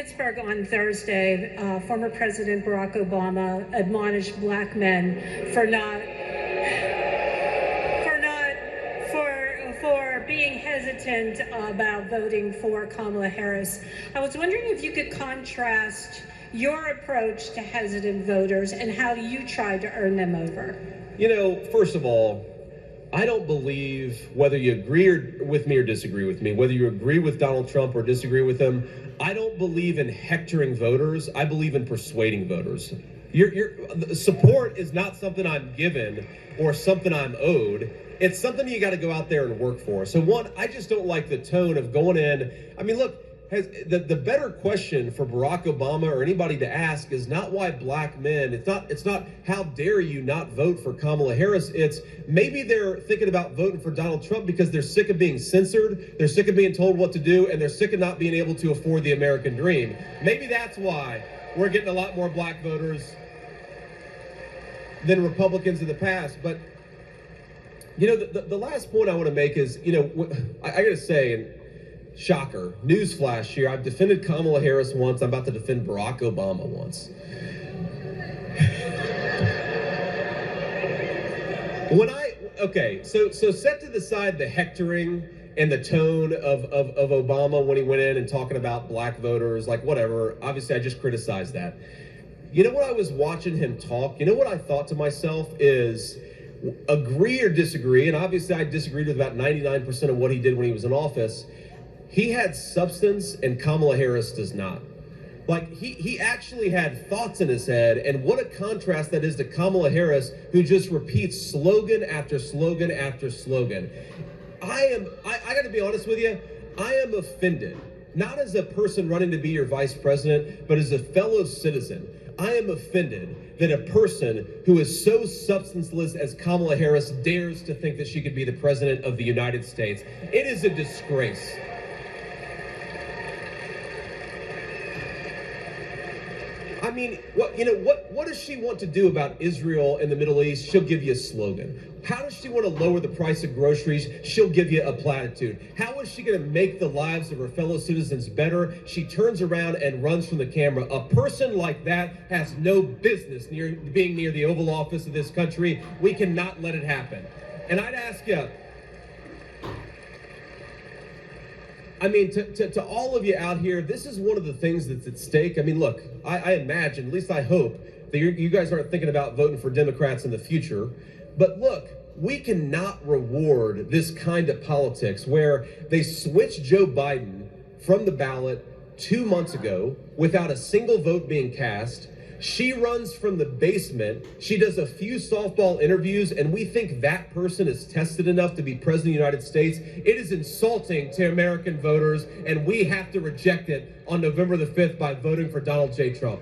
Pittsburgh on Thursday, former President Barack Obama admonished black men for being hesitant about voting for Kamala Harris. I was wondering if you could contrast your approach to hesitant voters and how you tried to earn them over. You know, first of all, I don't believe, whether you agree with me or disagree with me, whether you agree with Donald Trump or disagree with him, I don't believe in hectoring voters. I believe in persuading voters. Your support is not something I'm given or something I'm owed. It's something you got to go out there and work for. So one, I just don't like the tone of going in. I mean, look, the better question for Barack Obama or anybody to ask is not why black men, it's not how dare you not vote for Kamala Harris. It's maybe they're thinking about voting for Donald Trump because they're sick of being censored, they're sick of being told what to do, and they're sick of not being able to afford the American dream. Maybe that's why we're getting a lot more black voters than Republicans in the past. But you know, the last point I want to make is, you know, I got to say, and shocker, newsflash here, I've defended Kamala Harris once, I'm about to defend Barack Obama once. So set to the side the hectoring and the tone of Obama when he went in and talking about black voters, like whatever, obviously I just criticized that. You know what I was watching him talk, you know what I thought to myself is, agree or disagree, and obviously I disagreed with about 99% of what he did when he was in office. He had substance and Kamala Harris does not. Like he actually had thoughts in his head, and what a contrast that is to Kamala Harris, who just repeats slogan after slogan after slogan. I got to be honest with you, I am offended, not as a person running to be your vice president, but as a fellow citizen. I am offended that a person who is so substanceless as Kamala Harris dares to think that she could be the president of the United States. It is a disgrace. I mean, what does she want to do about Israel and the Middle East? She'll give you a slogan. How does she want to lower the price of groceries? She'll give you a platitude. How is she going to make the lives of her fellow citizens better? She turns around and runs from the camera. A person like that has no business being near the Oval Office of this country. We cannot let it happen. And I'd ask you, I mean, to all of you out here, this is one of the things that's at stake. I mean, look, I imagine, at least I hope, that you guys aren't thinking about voting for Democrats in the future. But look, we cannot reward this kind of politics where they switched Joe Biden from the ballot 2 months ago without a single vote being cast. She runs from the basement. She does a few softball interviews, and we think that person is tested enough to be president of the United States. It is insulting to American voters, and we have to reject it on November the 5th by voting for Donald J. Trump.